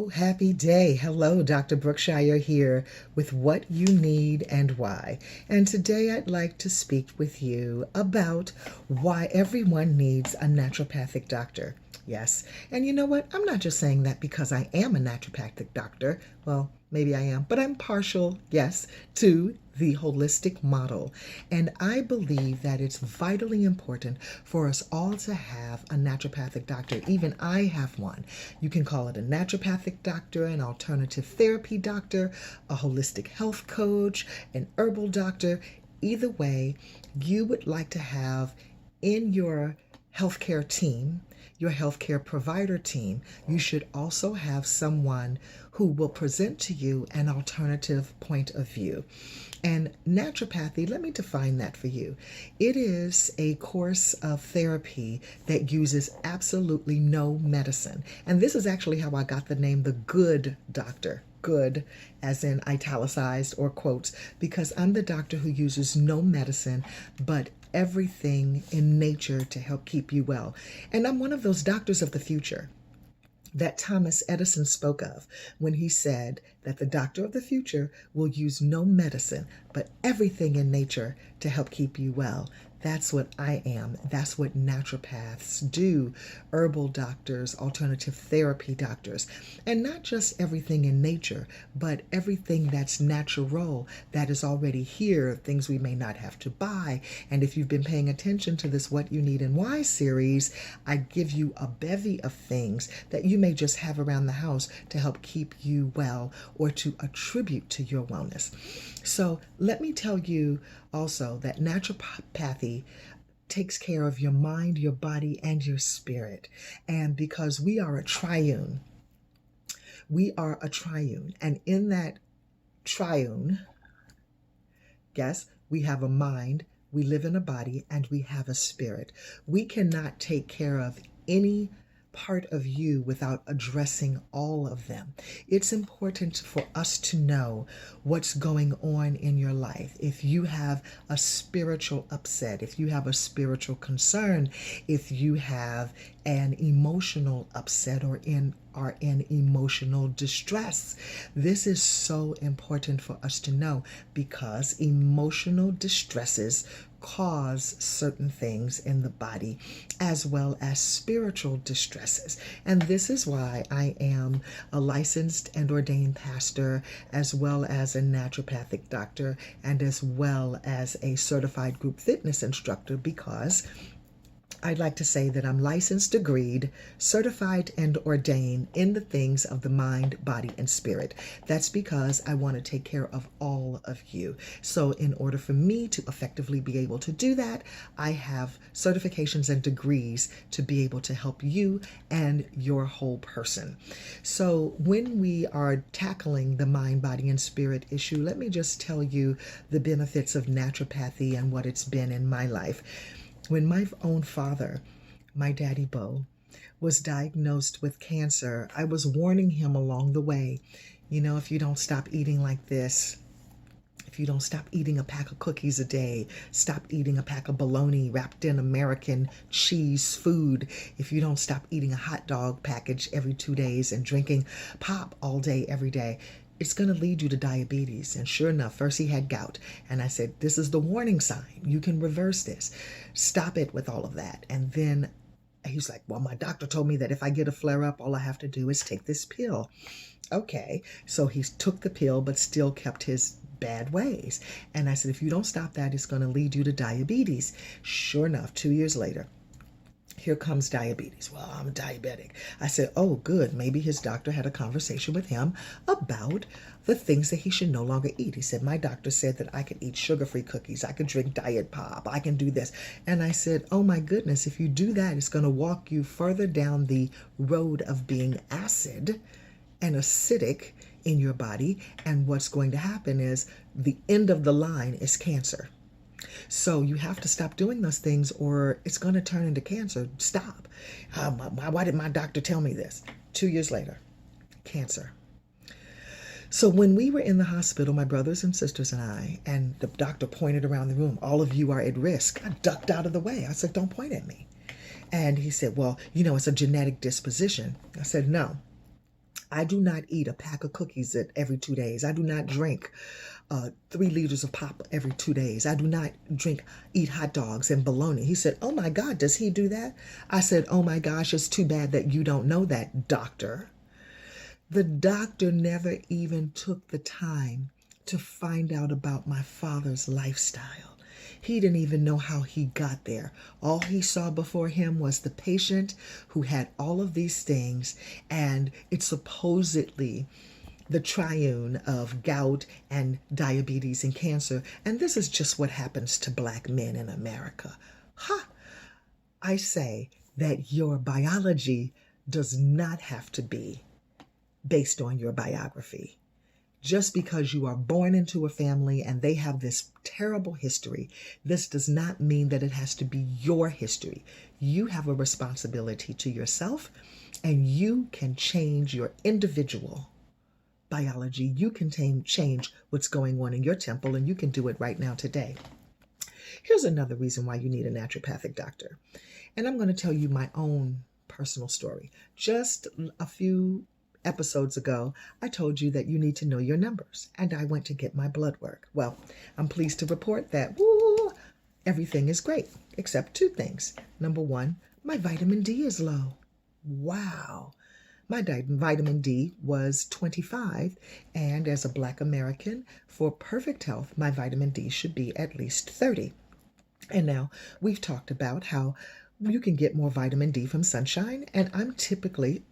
Oh, happy day. Hello, Dr. Brookshire here with What You Need and Why. And today I'd like to speak with you about why everyone needs a naturopathic doctor. Yes, and you know what? I'm not just saying that because I am a naturopathic doctor. Well, maybe I am, but I'm partial, yes, to the holistic model. And I believe that it's vitally important for us all to have a naturopathic doctor. Even I have one. You can call it a naturopathic doctor, an alternative therapy doctor, a holistic health coach, an herbal doctor. Either way, you would like to have in your healthcare team, your healthcare provider team, you should also have someone who will present to you an alternative point of view. And naturopathy, let me define that for you. It is a course of therapy that uses absolutely no medicine. And this is actually how I got the name the Good Doctor. Good as in italicized or quotes, because I'm the doctor who uses no medicine but everything in nature to help keep you well. And I'm one of those doctors of the future that Thomas Edison spoke of when he said that the doctor of the future will use no medicine but everything in nature to help keep you well. That's what I am. That's what naturopaths do, herbal doctors, alternative therapy doctors. And not just everything in nature, but everything that's natural, that is already here, things we may not have to buy. And if you've been paying attention to this What You Need and Why series, I give you a bevy of things that you may just have around the house to help keep you well or to attribute to your wellness. So let me tell you also that naturopathy takes care of your mind, your body, and your spirit. And because we are a triune, and in that triune, yes, we have a mind, we live in a body, and we have a spirit. We cannot take care of any part of you without addressing all of them. It's important for us to know what's going on in your life. If you have a spiritual upset, if you have a spiritual concern, if you have an emotional upset or are in emotional distress. This is so important for us to know because emotional distresses cause certain things in the body as well as spiritual distresses. And this is why I am a licensed and ordained pastor as well as a naturopathic doctor and as well as a certified group fitness instructor, because I'd like to say that I'm licensed, agreed, certified, and ordained in the things of the mind, body, and spirit. That's because I want to take care of all of you. So in order for me to effectively be able to do that, I have certifications and degrees to be able to help you and your whole person. So when we are tackling the mind, body, and spirit issue, let me just tell you the benefits of naturopathy and what it's been in my life. When my own father, my daddy Bo, was diagnosed with cancer, I was warning him along the way, if you don't stop eating like this, if you don't stop eating a pack of cookies a day, stop eating a pack of bologna wrapped in American cheese food, if you don't stop eating a hot dog package every 2 days and drinking pop all day, every day, it's going to lead you to diabetes. And sure enough, first he had gout. And I said, this is the warning sign. You can reverse this. Stop it with all of that. And then he's like, well, my doctor told me that if I get a flare up, all I have to do is take this pill. Okay. So he took the pill, but still kept his bad ways. And I said, if you don't stop that, it's going to lead you to diabetes. Sure enough, 2 years later, here comes diabetes. Well, I'm diabetic. I said, oh, good. Maybe his doctor had a conversation with him about the things that he should no longer eat. He said, my doctor said that I could eat sugar-free cookies. I could drink diet pop. I can do this. And I said, oh my goodness, if you do that, it's going to walk you further down the road of being acid and acidic in your body. And what's going to happen is the end of the line is cancer. So you have to stop doing those things or it's going to turn into cancer. Stop. Why did my doctor tell me this? 2 years later, cancer. So when we were in the hospital, my brothers and sisters and I, and the doctor pointed around the room, all of you are at risk. I ducked out of the way. I said, don't point at me. And he said, well, it's a genetic disposition. I said, no. I do not eat a pack of cookies every 2 days. I do not drink 3 liters of pop every 2 days. I do not eat hot dogs and bologna. He said, oh my God, does he do that? I said, oh my gosh, it's too bad that you don't know that, doctor. The doctor never even took the time to find out about my father's lifestyle. He didn't even know how he got there. All he saw before him was the patient who had all of these things, and it's supposedly the triune of gout and diabetes and cancer. And this is just what happens to Black men in America. Ha! I say that your biology does not have to be based on your biography. Just because you are born into a family and they have this terrible history, this does not mean that it has to be your history. You have a responsibility to yourself, and you can change your individual biology. You can change what's going on in your temple, and you can do it right now today. Here's another reason why you need a naturopathic doctor. And I'm going to tell you my own personal story. Just a few episodes ago, I told you that you need to know your numbers, and I went to get my blood work. Well, I'm pleased to report that everything is great, except 2 things. Number 1, my vitamin D is low. Wow. My vitamin D was 25, and as a Black American, for perfect health, my vitamin D should be at least 30. And now we've talked about how you can get more vitamin D from sunshine, and I'm typically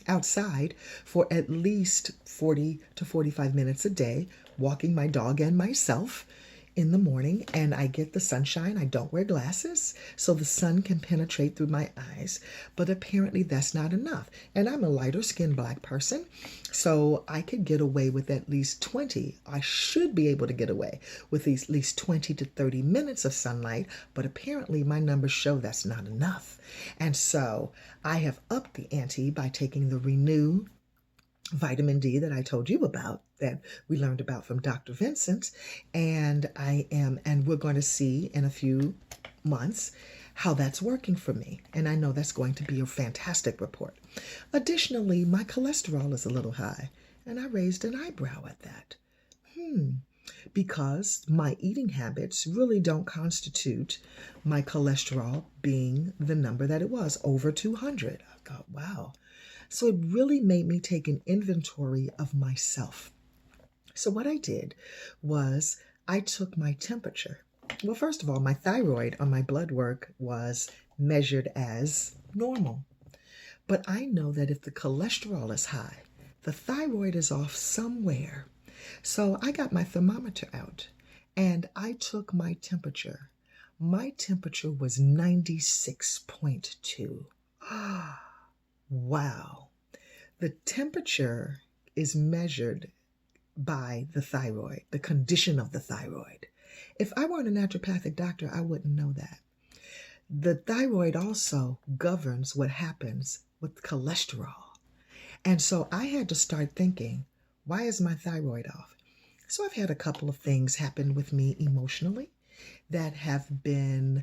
outside for at least 40 to 45 minutes a day, walking my dog and myself in the morning, and I get the sunshine. I don't wear glasses, so the sun can penetrate through my eyes, but apparently that's not enough. And I'm a lighter skinned Black person, so I could get away with at least 20. I should be able to get away with at least 20 to 30 minutes of sunlight, but apparently my numbers show that's not enough. And so I have upped the ante by taking the Renew vitamin D that I told you about, that we learned about from Dr. Vincent, and we're going to see in a few months how that's working for me, and I know that's going to be a fantastic report. Additionally, my cholesterol is a little high, and I raised an eyebrow at that. Because my eating habits really don't constitute my cholesterol being the number that it was, over 200. I thought, wow. So it really made me take an inventory of myself. So what I did was I took my temperature. Well, first of all, my thyroid on my blood work was measured as normal. But I know that if the cholesterol is high, the thyroid is off somewhere. So I got my thermometer out and I took my temperature. My temperature was 96.2. Wow. The temperature is measured by the thyroid, the condition of the thyroid. If I weren't a naturopathic doctor, I wouldn't know that. The thyroid also governs what happens with cholesterol. And so I had to start thinking, why is my thyroid off? So I've had a couple of things happen with me emotionally that have been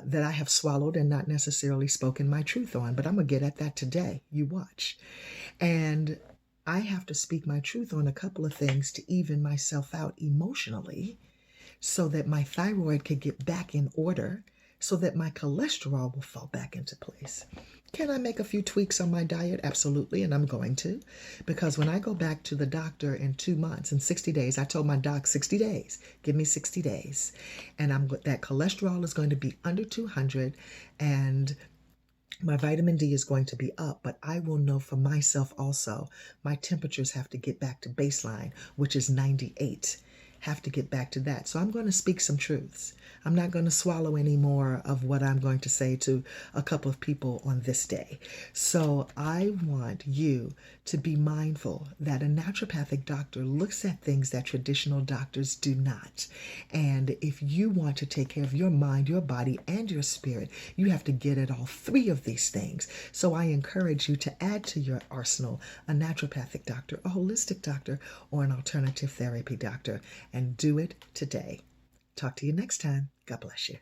that I have swallowed and not necessarily spoken my truth on, but I'm going to get at that today. You watch. And I have to speak my truth on a couple of things to even myself out emotionally so that my thyroid could get back in order, so that my cholesterol will fall back into place. Can I make a few tweaks on my diet? Absolutely, and I'm going to. Because when I go back to the doctor in 2 months, in 60 days, I told my doc 60 days. Give me 60 days. And that cholesterol is going to be under 200, and my vitamin D is going to be up, but I will know for myself also, my temperatures have to get back to baseline, which is 98. Have to get back to that. So I'm going to speak some truths. I'm not going to swallow any more of what I'm going to say to a couple of people on this day. So I want you to be mindful that a naturopathic doctor looks at things that traditional doctors do not. And if you want to take care of your mind, your body, and your spirit, you have to get at all 3 of these things. So I encourage you to add to your arsenal a naturopathic doctor, a holistic doctor, or an alternative therapy doctor, and do it today. Talk to you next time. God bless you.